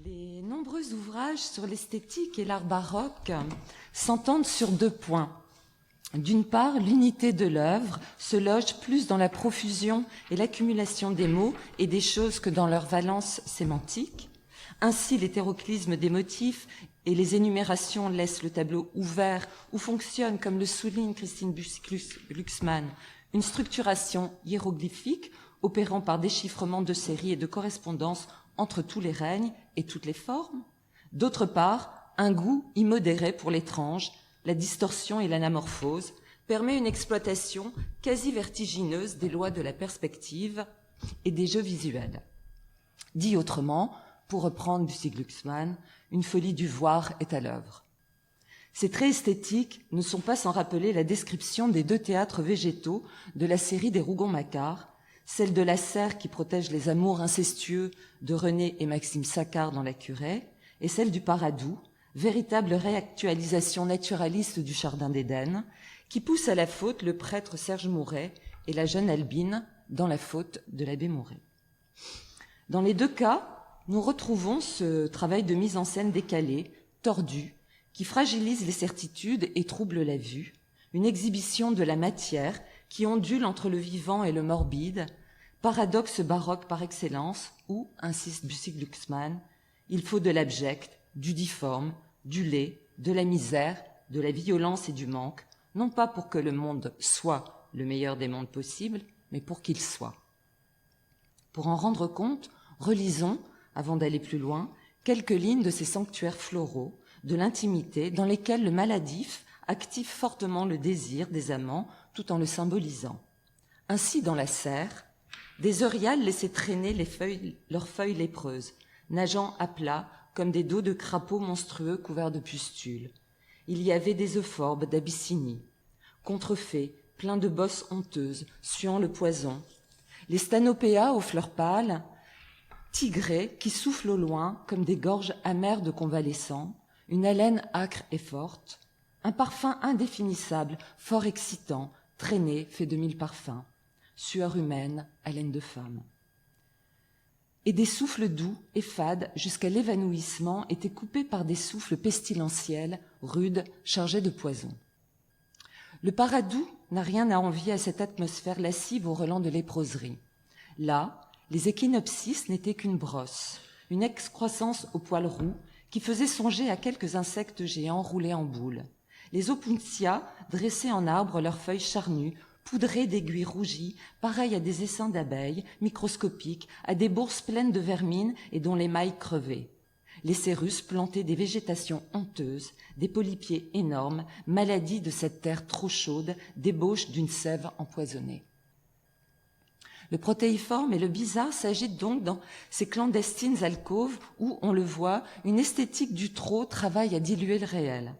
Les nombreux ouvrages sur l'esthétique et l'art baroque s'entendent sur deux points. D'une part, l'unité de l'œuvre se loge plus dans la profusion et l'accumulation des mots et des choses que dans leur valence sémantique. Ainsi, l'hétéroclisme des motifs et les énumérations laissent le tableau ouvert ou fonctionnent, comme le souligne Christine Bussy-Glucksmann, une structuration hiéroglyphique opérant par déchiffrement de séries et de correspondances entre tous les règnes et toutes les formes. D'autre part, un goût immodéré pour l'étrange, la distorsion et l'anamorphose permet une exploitation quasi vertigineuse des lois de la perspective et des jeux visuels. Dit autrement, pour reprendre Bussy-Glucksmann, une folie du voir est à l'œuvre. Ces traits esthétiques ne sont pas sans rappeler la description des deux théâtres végétaux de la série des Rougon-Macquart, celle de la serre qui protège les amours incestueux de René et Maxime Saccard dans La Curée, et celle du Paradou, véritable réactualisation naturaliste du Jardin d'Éden, qui pousse à la faute le prêtre Serge Mouret et la jeune Albine dans La faute de l'abbé Mouret. Dans les deux cas, nous retrouvons ce travail de mise en scène décalé, tordu, qui fragilise les certitudes et trouble la vue, une exhibition de la matière qui ondule entre le vivant et le morbide, paradoxe baroque par excellence où, insiste Bussy-Glucksmann, il faut de l'abject, du difforme, du laid, de la misère, de la violence et du manque, non pas pour que le monde soit le meilleur des mondes possibles, mais pour qu'il soit. Pour en rendre compte, relisons, avant d'aller plus loin, quelques lignes de ces sanctuaires floraux, de l'intimité, dans lesquels le maladif active fortement le désir des amants tout en le symbolisant. Ainsi, dans la serre, des euryales laissaient traîner leurs feuilles lépreuses, nageant à plat comme des dos de crapauds monstrueux couverts de pustules. Il y avait des euphorbes d'Abyssinie, contrefaits, pleins de bosses honteuses, suant le poison. Les stanopéas aux fleurs pâles, tigrés qui soufflent au loin comme des gorges amères de convalescents, une haleine âcre et forte, un parfum indéfinissable, fort excitant, traîné, fait de 1000 parfums, sueur humaine, haleine de femme. Et des souffles doux et fades jusqu'à l'évanouissement étaient coupés par des souffles pestilentiels, rudes, chargés de poison. Le Paradou n'a rien à envier à cette atmosphère lascive au relent de léproserie. Là, les échinopsis n'étaient qu'une brosse, une excroissance aux poils roux qui faisait songer à quelques insectes géants roulés en boule. Les opuntia dressaient en arbre leurs feuilles charnues, poudrées d'aiguilles rougies, pareilles à des essaims d'abeilles, microscopiques, à des bourses pleines de vermine et dont les mailles crevaient. Les cérus plantaient des végétations honteuses, des polypiers énormes, maladies de cette terre trop chaude, débauche d'une sève empoisonnée. Le protéiforme et le bizarre s'agitent donc dans ces clandestines alcôves où, on le voit, une esthétique du trop travaille à diluer le réel.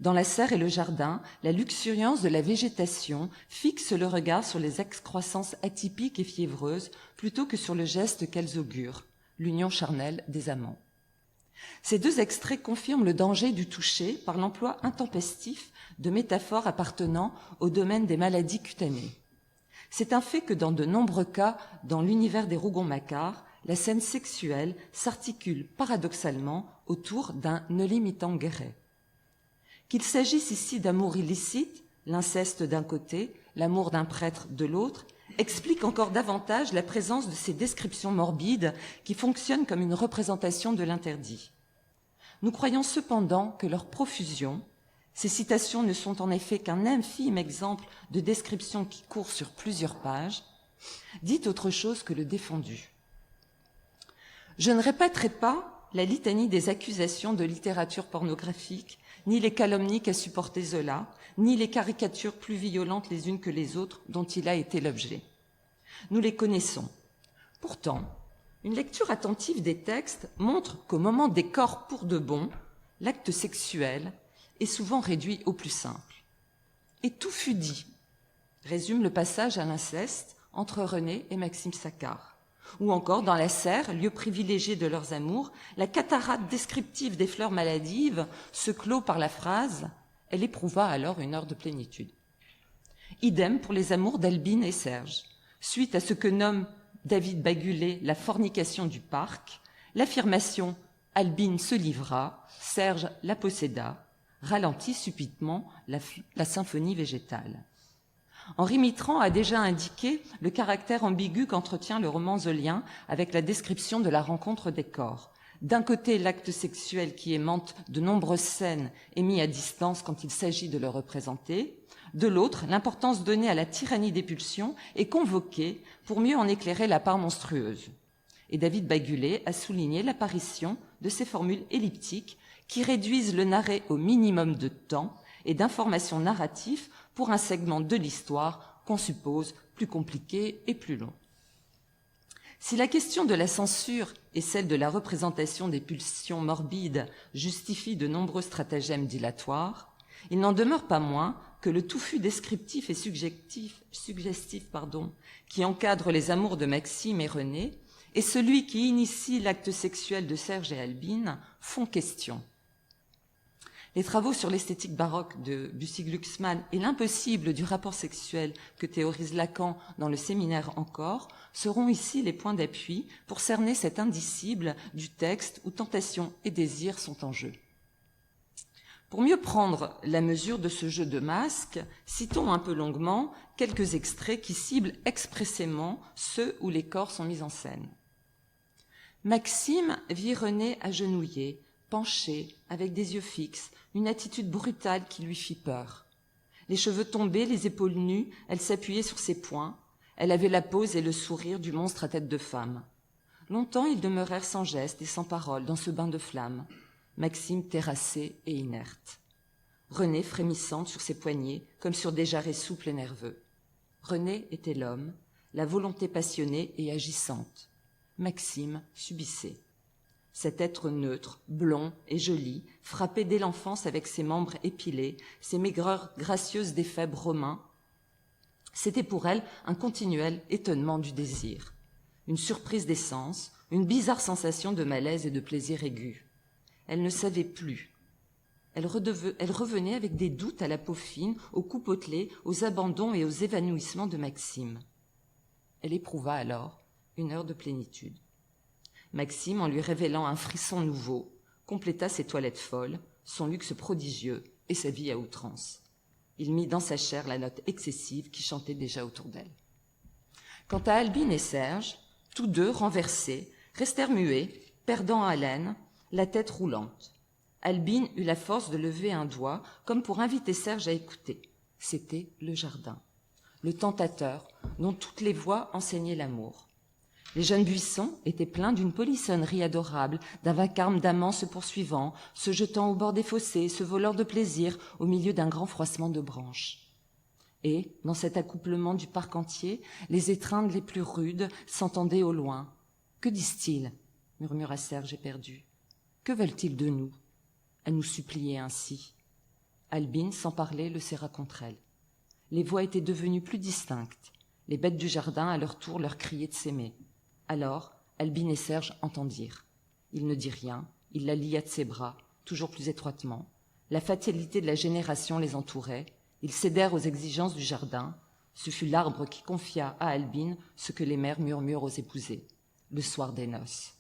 Dans la serre et le jardin, la luxuriance de la végétation fixe le regard sur les excroissances atypiques et fiévreuses plutôt que sur le geste qu'elles augurent, l'union charnelle des amants. Ces deux extraits confirment le danger du toucher par l'emploi intempestif de métaphores appartenant au domaine des maladies cutanées. C'est un fait que dans de nombreux cas, dans l'univers des Rougon-Macquart, la scène sexuelle s'articule paradoxalement autour d'un Noli-me tangere. Qu'il s'agisse ici d'amour illicite, l'inceste d'un côté, l'amour d'un prêtre de l'autre, explique encore davantage la présence de ces descriptions morbides qui fonctionnent comme une représentation de l'interdit. Nous croyons cependant que leur profusion, ces citations ne sont en effet qu'un infime exemple de description qui court sur plusieurs pages, dit autre chose que le défendu. Je ne répéterai pas la litanie des accusations de littérature pornographique, ni les calomnies qu'a supportées Zola, ni les caricatures plus violentes les unes que les autres dont il a été l'objet. Nous les connaissons. Pourtant, une lecture attentive des textes montre qu'au moment des corps pour de bon, l'acte sexuel est souvent réduit au plus simple. Et tout fut dit, résume le passage à l'inceste entre René et Maxime Saccard. Ou encore, dans la serre, lieu privilégié de leurs amours, la cataracte descriptive des fleurs maladives se clôt par la phrase « Elle éprouva alors une heure de plénitude ». Idem pour les amours d'Albine et Serge. Suite à ce que nomme David Bagulé la fornication du parc, l'affirmation Albine se livra, Serge la posséda, ralentit subitement la symphonie végétale. Henri Mitterrand a déjà indiqué le caractère ambigu qu'entretient le roman zoolien avec la description de la rencontre des corps. D'un côté, l'acte sexuel qui aimante de nombreuses scènes est mis à distance quand il s'agit de le représenter. De l'autre, l'importance donnée à la tyrannie des pulsions est convoquée pour mieux en éclairer la part monstrueuse. Et David Bagulet a souligné l'apparition de ces formules elliptiques qui réduisent le narré au minimum de temps et d'informations narratives pour un segment de l'histoire qu'on suppose plus compliqué et plus long. Si la question de la censure et celle de la représentation des pulsions morbides justifient de nombreux stratagèmes dilatoires, il n'en demeure pas moins que le touffu descriptif et suggestif qui encadre les amours de Maxime et René et celui qui initie l'acte sexuel de Serge et Albine font question. Les travaux sur l'esthétique baroque de Bussy-Glucksmann et l'impossible du rapport sexuel que théorise Lacan dans le séminaire Encore seront ici les points d'appui pour cerner cet indicible du texte où tentation et désir sont en jeu. Pour mieux prendre la mesure de ce jeu de masques, citons un peu longuement quelques extraits qui ciblent expressément ceux où les corps sont mis en scène. Maxime vit René agenouillé, penché, avec des yeux fixes, une attitude brutale qui lui fit peur. Les cheveux tombés, les épaules nues, elle s'appuyait sur ses poings. Elle avait la pose et le sourire du monstre à tête de femme. Longtemps, ils demeurèrent sans geste et sans parole dans ce bain de flammes. Maxime terrassé et inerte. René frémissante sur ses poignets, comme sur des jarrets souples et nerveux. René était l'homme, la volonté passionnée et agissante. Maxime subissait. Cet être neutre, blond et joli, frappé dès l'enfance avec ses membres épilés, ses maigreurs gracieuses d'effets romains, c'était pour elle un continuel étonnement du désir, une surprise des sens, une bizarre sensation de malaise et de plaisir aigu. Elle ne savait plus. Elle revenait avec des doutes à la peau fine, aux cou potelés, aux abandons et aux évanouissements de Maxime. Elle éprouva alors une heure de plénitude. Maxime, en lui révélant un frisson nouveau, compléta ses toilettes folles, son luxe prodigieux et sa vie à outrance. Il mit dans sa chair la note excessive qui chantait déjà autour d'elle. Quant à Albine et Serge, tous deux, renversés, restèrent muets, perdant haleine, la tête roulante. Albine eut la force de lever un doigt, comme pour inviter Serge à écouter. C'était le jardin, le tentateur, dont toutes les voix enseignaient l'amour. Les jeunes buissons étaient pleins d'une polissonnerie adorable, d'un vacarme d'amants se poursuivant, se jetant au bord des fossés, se volant de plaisir au milieu d'un grand froissement de branches. Et, dans cet accouplement du parc entier, les étreintes les plus rudes s'entendaient au loin. « Que disent-ils » murmura Serge éperdu. « Que veulent-ils de nous ?» à nous supplier ainsi. Albine, sans parler, le serra contre elle. Les voix étaient devenues plus distinctes. Les bêtes du jardin, à leur tour, leur criaient de s'aimer. Alors, Albine et Serge entendirent. Il ne dit rien, il la lia de ses bras, toujours plus étroitement. La fatalité de la génération les entourait. Ils cédèrent aux exigences du jardin. Ce fut l'arbre qui confia à Albine ce que les mères murmurent aux épousés. Le soir des noces.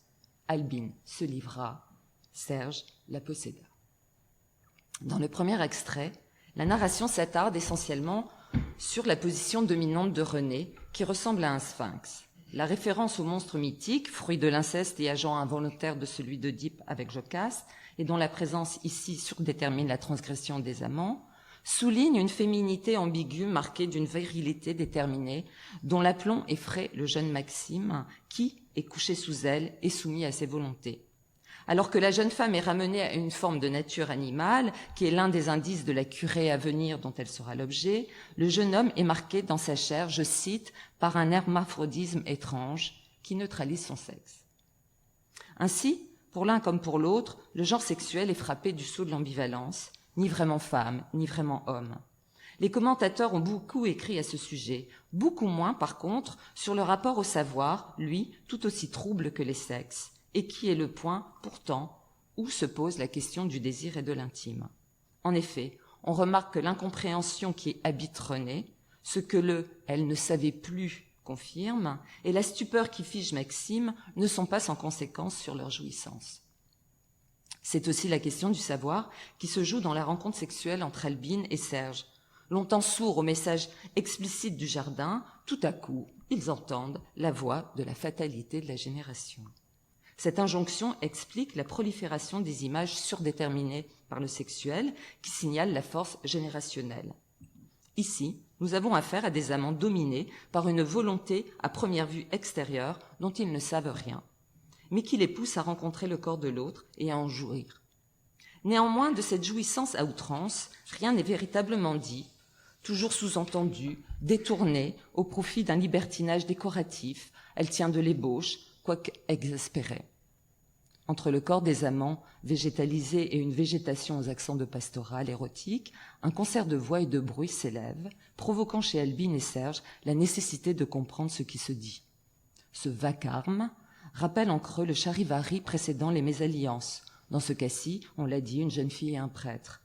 Albine se livra. Serge la posséda. Dans le premier extrait, la narration s'attarde essentiellement sur la position dominante de René, qui ressemble à un sphinx. La référence au monstre mythique, fruit de l'inceste et agent involontaire de celui d'Oedipe avec Jocaste, et dont la présence ici surdétermine la transgression des amants, souligne une féminité ambiguë marquée d'une virilité déterminée, dont l'aplomb effraie le jeune Maxime, qui est couché sous elle et soumis à ses volontés. Alors que la jeune femme est ramenée à une forme de nature animale, qui est l'un des indices de la curée à venir dont elle sera l'objet, le jeune homme est marqué dans sa chair, je cite, par un hermaphrodisme étrange qui neutralise son sexe. Ainsi, pour l'un comme pour l'autre, le genre sexuel est frappé du sceau de l'ambivalence, ni vraiment femme, ni vraiment homme. Les commentateurs ont beaucoup écrit à ce sujet, beaucoup moins, par contre, sur le rapport au savoir, lui, tout aussi trouble que les sexes, et qui est le point, pourtant, où se pose la question du désir et de l'intime. En effet, on remarque que l'incompréhension qui habite René, ce que « elle ne savait plus » confirme, et la stupeur qui fige Maxime ne sont pas sans conséquence sur leur jouissance. C'est aussi la question du savoir qui se joue dans la rencontre sexuelle entre Albine et Serge. Longtemps sourds au message explicite du jardin, tout à coup, ils entendent la voix de la fatalité de la génération. Cette injonction explique la prolifération des images surdéterminées par le sexuel qui signalent la force générationnelle. Ici, nous avons affaire à des amants dominés par une volonté à première vue extérieure dont ils ne savent rien, mais qui les pousse à rencontrer le corps de l'autre et à en jouir. Néanmoins, de cette jouissance à outrance, rien n'est véritablement dit, toujours sous-entendu, détourné au profit d'un libertinage décoratif. Elle tient de l'ébauche, quoique exaspérée. Entre le corps des amants, végétalisé, et une végétation aux accents de pastoral érotique, un concert de voix et de bruit s'élève, provoquant chez Albine et Serge la nécessité de comprendre ce qui se dit. Ce vacarme rappelle en creux le charivari précédant les mésalliances. Dans ce cas-ci, on l'a dit, une jeune fille et un prêtre.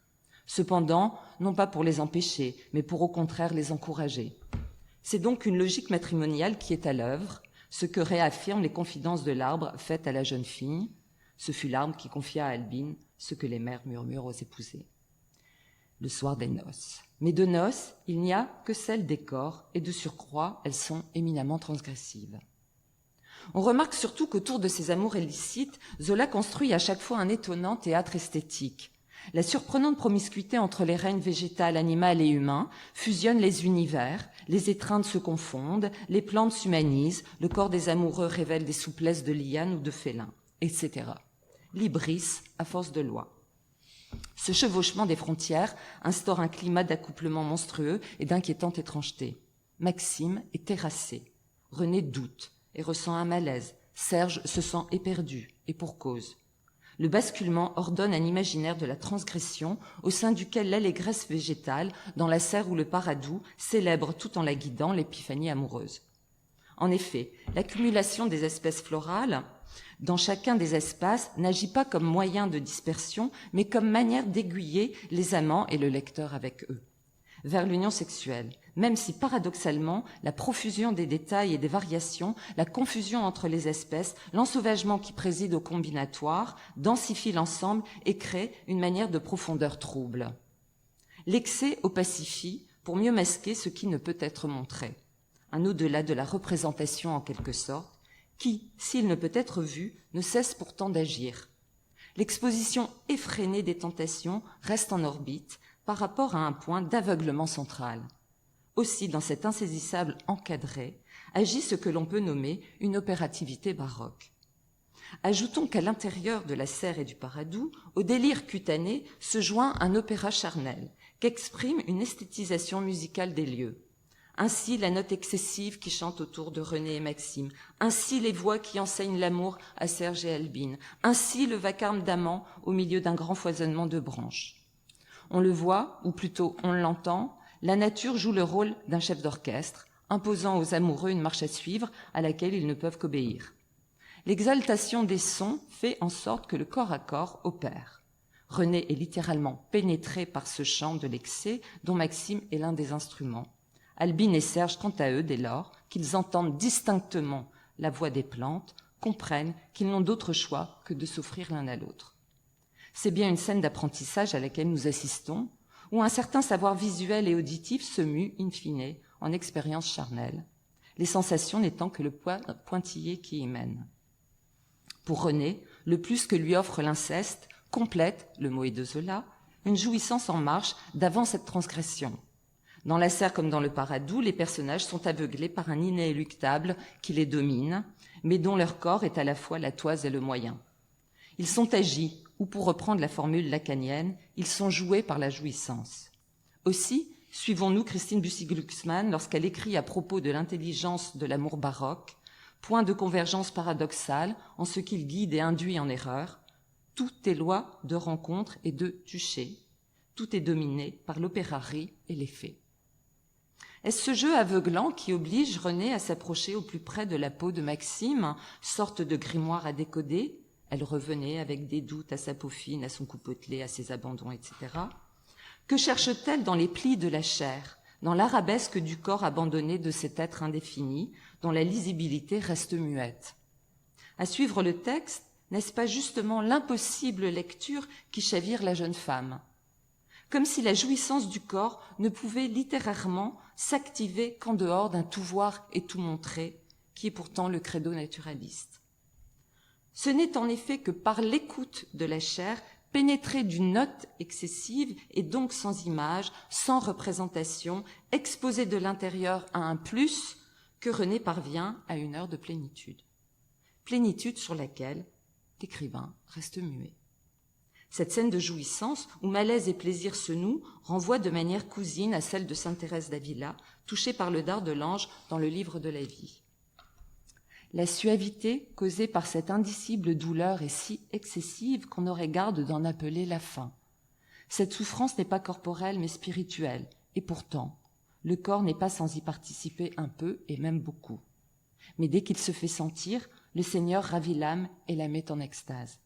Cependant, non pas pour les empêcher, mais pour au contraire les encourager. C'est donc une logique matrimoniale qui est à l'œuvre, ce que réaffirment les confidences de l'arbre faites à la jeune fille. Ce fut l'arbre qui confia à Albine ce que les mères murmurent aux épousés. Le soir des noces. Mais de noces, il n'y a que celles des corps, et de surcroît, elles sont éminemment transgressives. On remarque surtout qu'autour de ces amours illicites, Zola construit à chaque fois un étonnant théâtre esthétique. La surprenante promiscuité entre les règnes végétal, animal et humain fusionne les univers, les étreintes se confondent, les plantes s'humanisent, le corps des amoureux révèle des souplesses de liane ou de félin, etc. Libris à force de loi. Ce chevauchement des frontières instaure un climat d'accouplement monstrueux et d'inquiétante étrangeté. Maxime est terrassé. René doute et ressent un malaise. Serge se sent éperdu, et pour cause. Le basculement ordonne un imaginaire de la transgression au sein duquel l'allégresse végétale, dans la serre ou le paradou, célèbre tout en la guidant l'épiphanie amoureuse. En effet, l'accumulation des espèces florales dans chacun des espaces n'agit pas comme moyen de dispersion, mais comme manière d'aiguiller les amants et le lecteur avec eux vers l'union sexuelle, même si paradoxalement la profusion des détails et des variations, la confusion entre les espèces, l'ensauvagement qui préside au combinatoire densifie l'ensemble et crée une manière de profondeur trouble. L'excès opacifie pour mieux masquer ce qui ne peut être montré, un au-delà de la représentation en quelque sorte, qui, s'il ne peut être vu, ne cesse pourtant d'agir. L'exposition effrénée des tentations reste en orbite par rapport à un point d'aveuglement central. Aussi, dans cet insaisissable encadré, agit ce que l'on peut nommer une opérativité baroque. Ajoutons qu'à l'intérieur de la serre et du paradou, au délire cutané se joint un opéra charnel, qu'exprime une esthétisation musicale des lieux. Ainsi la note excessive qui chante autour de René et Maxime, ainsi les voix qui enseignent l'amour à Serge et Albine, ainsi le vacarme d'amants au milieu d'un grand foisonnement de branches. On le voit, ou plutôt on l'entend, la nature joue le rôle d'un chef d'orchestre, imposant aux amoureux une marche à suivre à laquelle ils ne peuvent qu'obéir. L'exaltation des sons fait en sorte que le corps à corps opère. René est littéralement pénétré par ce chant de l'excès dont Maxime est l'un des instruments. Albine et Serge, quant à eux, dès lors qu'ils entendent distinctement la voix des plantes, comprennent qu'ils n'ont d'autre choix que de s'offrir l'un à l'autre. C'est bien une scène d'apprentissage à laquelle nous assistons, où un certain savoir visuel et auditif se mue, in fine, en expérience charnelle, les sensations n'étant que le pointillé qui y mène. Pour René, le plus que lui offre l'inceste complète, le mot est de Zola, une jouissance en marche d'avant cette transgression. Dans la serre comme dans le paradou, les personnages sont aveuglés par un inéluctable qui les domine, mais dont leur corps est à la fois la toise et le moyen. Ils sont agis, ou pour reprendre la formule lacanienne, ils sont joués par la jouissance. Aussi, suivons-nous Christine Bussy-Glucksmann lorsqu'elle écrit à propos de l'intelligence de l'amour baroque, point de convergence paradoxale en ce qu'il guide et induit en erreur, tout est loi de rencontre et de toucher, tout est dominé par l'opérarie et l'effet. Est-ce ce jeu aveuglant qui oblige René à s'approcher au plus près de la peau de Maxime, sorte de grimoire à décoder? Elle revenait avec des doutes à sa peau fine, à son cou potelé, à ses abandons, etc. Que cherche-t-elle dans les plis de la chair, dans l'arabesque du corps abandonné de cet être indéfini, dont la lisibilité reste muette? À suivre le texte, N'est-ce pas justement l'impossible lecture qui chavire la jeune femme? Comme si la jouissance du corps ne pouvait littérairement s'activer qu'en dehors d'un tout voir et tout montrer, qui est pourtant le credo naturaliste. Ce n'est en effet que par l'écoute de la chair, pénétrée d'une note excessive et donc sans image, sans représentation, exposée de l'intérieur à un plus, que René parvient à une heure de plénitude. Plénitude sur laquelle l'écrivain reste muet. Cette scène de jouissance, où malaise et plaisir se nouent, renvoie de manière cousine à celle de sainte Thérèse d'Avila, touchée par le dard de l'ange dans le livre de la vie. La suavité causée par cette indicible douleur est si excessive qu'on aurait garde d'en appeler la faim. Cette souffrance n'est pas corporelle mais spirituelle, et pourtant, le corps n'est pas sans y participer un peu et même beaucoup. Mais dès qu'il se fait sentir, le Seigneur ravit l'âme et la met en extase.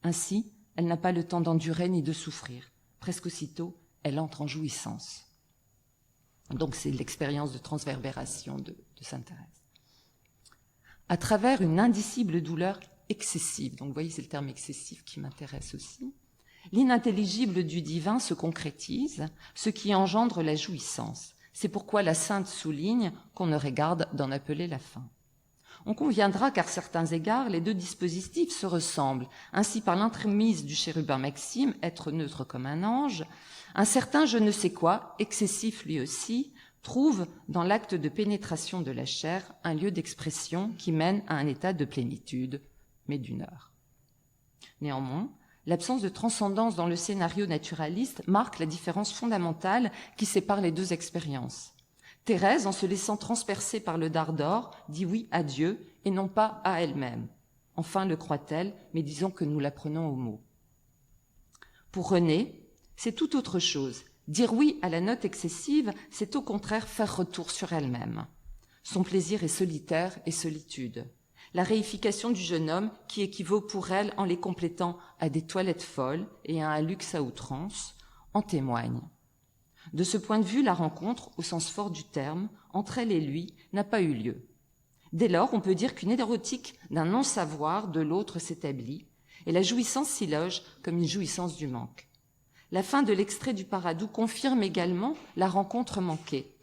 Ainsi, elle n'a pas le temps d'endurer ni de souffrir. Presque aussitôt, elle entre en jouissance. Donc c'est l'expérience de transverbération de sainte Thérèse. À travers une indicible douleur excessive, donc vous voyez c'est le terme excessif qui m'intéresse aussi, l'inintelligible du divin se concrétise, ce qui engendre la jouissance. C'est pourquoi la sainte souligne qu'on aurait garde d'en appeler la faim. On conviendra qu'à certains égards, les deux dispositifs se ressemblent. Ainsi, par l'entremise du chérubin Maxime, être neutre comme un ange, un certain je ne sais quoi, excessif lui aussi, trouve dans l'acte de pénétration de la chair un lieu d'expression qui mène à un état de plénitude, mais d'une heure. Néanmoins, l'absence de transcendance dans le scénario naturaliste marque la différence fondamentale qui sépare les deux expériences. Thérèse, en se laissant transpercer par le dard d'or, dit oui à Dieu et non pas à elle-même. Enfin le croit-elle, mais disons que nous la prenons au mot. Pour René, c'est tout autre chose. Dire oui à la note excessive, c'est au contraire faire retour sur elle-même. Son plaisir est solitaire et solitude. La réification du jeune homme, qui équivaut pour elle, en les complétant, à des toilettes folles et à un luxe à outrance, en témoigne. De ce point de vue, la rencontre, au sens fort du terme, entre elle et lui, n'a pas eu lieu. Dès lors, on peut dire qu'une érotique d'un non-savoir de l'autre s'établit, et la jouissance s'y loge comme une jouissance du manque. La fin de l'extrait du Paradou confirme également la rencontre manquée.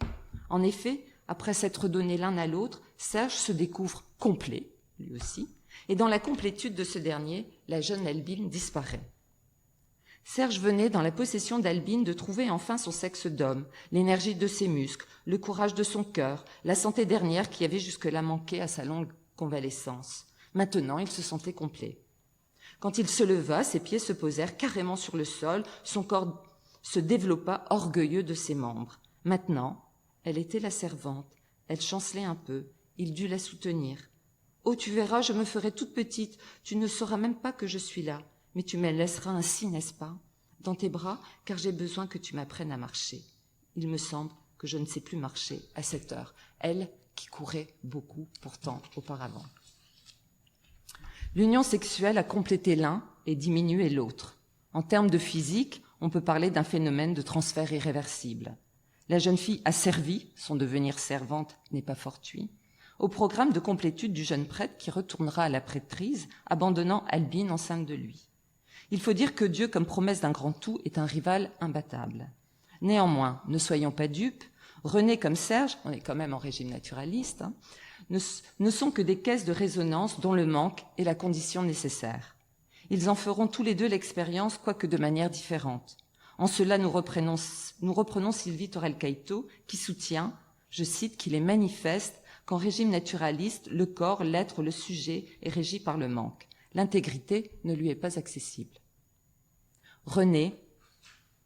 En effet, après s'être donné l'un à l'autre, Serge se découvre complet, lui aussi, et dans la complétude de ce dernier, la jeune Albine disparaît. Serge venait dans la possession d'Albine de trouver enfin son sexe d'homme, l'énergie de ses muscles, le courage de son cœur, la santé dernière qui avait jusque-là manqué à sa longue convalescence. Maintenant, il se sentait complet. Quand il se leva, ses pieds se posèrent carrément sur le sol, son corps se développa orgueilleux de ses membres. Maintenant, elle était la servante, elle chancelait un peu, il dut la soutenir. « Oh, tu verras, je me ferai toute petite, tu ne sauras même pas que je suis là. Mais tu me laisseras ainsi, n'est-ce pas, dans tes bras, car j'ai besoin que tu m'apprennes à marcher. Il me semble que je ne sais plus marcher à cette heure. » Elle qui courait beaucoup pourtant auparavant. L'union sexuelle a complété l'un et diminué l'autre. En termes de physique, on peut parler d'un phénomène de transfert irréversible. La jeune fille a servi, son devenir servante n'est pas fortuit, au programme de complétude du jeune prêtre qui retournera à la prêtrise, abandonnant Albine enceinte de lui. Il faut dire que Dieu, comme promesse d'un grand tout, est un rival imbattable. Néanmoins, ne soyons pas dupes, René comme Serge, on est quand même en régime naturaliste, ne sont que des caisses de résonance dont le manque est la condition nécessaire. Ils en feront tous les deux l'expérience, quoique de manière différente. En cela, nous reprenons Sylvie Torel-Caïto, qui soutient, je cite, qu'il est manifeste qu'en régime naturaliste, le corps, l'être, le sujet est régi par le manque. L'intégrité ne lui est pas accessible. René,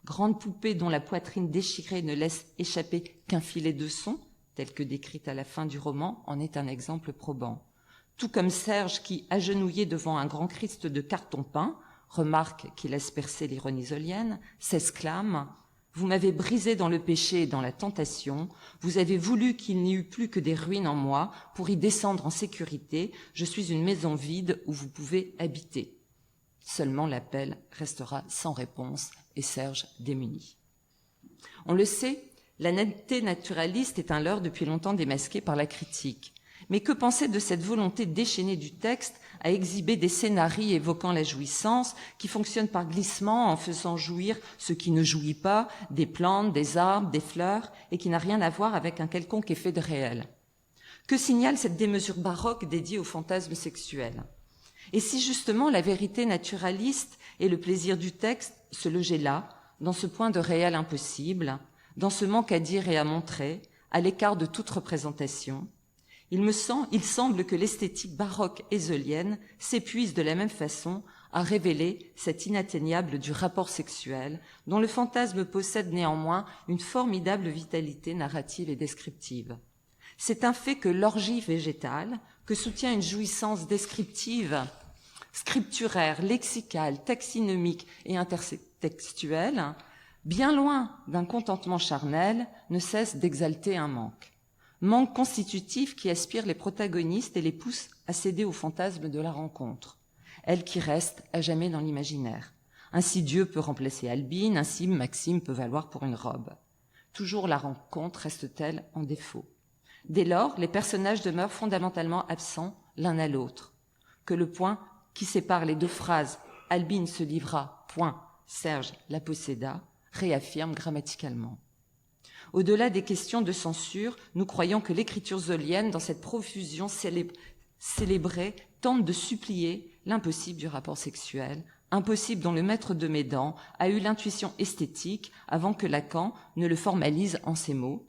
grande poupée dont la poitrine déchirée ne laisse échapper qu'un filet de son, tel que décrite à la fin du roman, en est un exemple probant. Tout comme Serge qui, agenouillé devant un grand Christ de carton peint, remarque qui laisse percer l'ironie zolienne, s'exclame « Vous m'avez brisé dans le péché et dans la tentation, vous avez voulu qu'il n'y eût plus que des ruines en moi, pour y descendre en sécurité, je suis une maison vide où vous pouvez habiter. » Seulement l'appel restera sans réponse et Serge démuni. On le sait, la netteté naturaliste est un leurre depuis longtemps démasqué par la critique. Mais que penser de cette volonté déchaînée du texte à exhiber des scénarii évoquant la jouissance qui fonctionnent par glissement en faisant jouir ce qui ne jouit pas, des plantes, des arbres, des fleurs, et qui n'a rien à voir avec un quelconque effet de réel. Que signale cette démesure baroque dédiée au fantasme sexuel? Et si justement la vérité naturaliste et le plaisir du texte se logeaient là, dans ce point de réel impossible, dans ce manque à dire et à montrer, à l'écart de toute représentation, il semble que l'esthétique baroque ésolienne s'épuise de la même façon à révéler cet inatteignable du rapport sexuel, dont le fantasme possède néanmoins une formidable vitalité narrative et descriptive. C'est un fait que l'orgie végétale, que soutient une jouissance descriptive, scripturaire, lexicale, taxinomique et intertextuelle, bien loin d'un contentement charnel, ne cesse d'exalter un manque. Manque constitutif qui aspire les protagonistes et les pousse à céder au fantasme de la rencontre, elle qui reste à jamais dans l'imaginaire. Ainsi Dieu peut remplacer Albine, ainsi Maxime peut valoir pour une robe. Toujours la rencontre reste-t-elle en défaut. Dès lors, les personnages demeurent fondamentalement absents l'un à l'autre. Que le point qui sépare les deux phrases « Albine se livra, point, Serge la posséda » réaffirme grammaticalement. Au-delà des questions de censure, nous croyons que l'écriture zolienne, dans cette profusion célébrée, tente de supplier l'impossible du rapport sexuel, impossible dont le maître de Médan a eu l'intuition esthétique avant que Lacan ne le formalise en ces mots,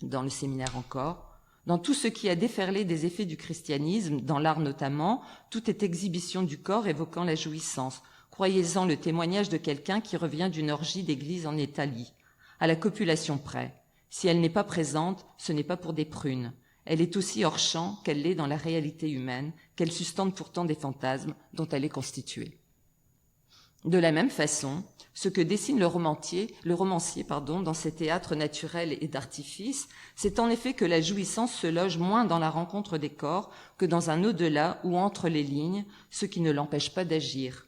dans le séminaire encore. Dans tout ce qui a déferlé des effets du christianisme, dans l'art notamment, tout est exhibition du corps évoquant la jouissance. Croyez-en le témoignage de quelqu'un qui revient d'une orgie d'église en Italie, à la copulation près. Si elle n'est pas présente, ce n'est pas pour des prunes. Elle est aussi hors champ qu'elle l'est dans la réalité humaine, qu'elle sustente pourtant des fantasmes dont elle est constituée. De la même façon, ce que dessine le romancier dans ses théâtres naturels et d'artifice, c'est en effet que la jouissance se loge moins dans la rencontre des corps que dans un au-delà ou entre les lignes, ce qui ne l'empêche pas d'agir.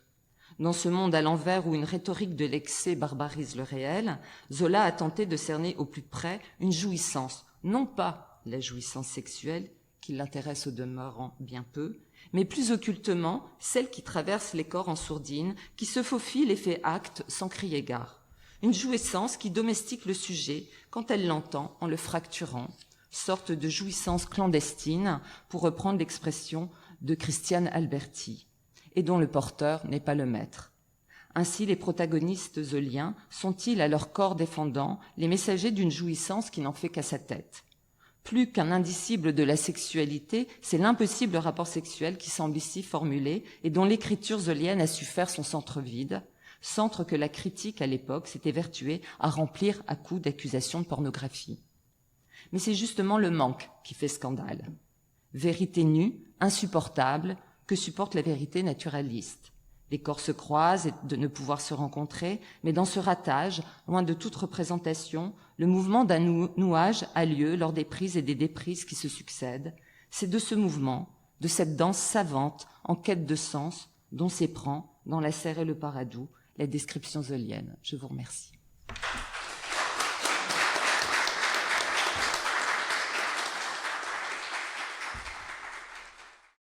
Dans ce monde à l'envers où une rhétorique de l'excès barbarise le réel, Zola a tenté de cerner au plus près une jouissance, non pas la jouissance sexuelle, qui l'intéresse au demeurant bien peu, mais plus occultement celle qui traverse les corps en sourdine, qui se faufile et fait acte sans crier gare. Une jouissance qui domestique le sujet quand elle l'entend en le fracturant, sorte de jouissance clandestine, pour reprendre l'expression de Christiane Alberti, et dont le porteur n'est pas le maître. Ainsi, les protagonistes zoliens sont-ils, à leur corps défendant, les messagers d'une jouissance qui n'en fait qu'à sa tête. Plus qu'un indicible de la sexualité, c'est l'impossible rapport sexuel qui semble ici formulé et dont l'écriture zolienne a su faire son centre vide, centre que la critique à l'époque s'était vertuée à remplir à coups d'accusations de pornographie. Mais c'est justement le manque qui fait scandale. Vérité nue, insupportable, que supporte la vérité naturaliste. Les corps se croisent et de ne pouvoir se rencontrer, mais dans ce ratage, loin de toute représentation, le mouvement d'un nouage a lieu lors des prises et des déprises qui se succèdent. C'est de ce mouvement, de cette danse savante, en quête de sens, dont s'éprend, dans La Serre et le Paradou, la description zolienne. Je vous remercie.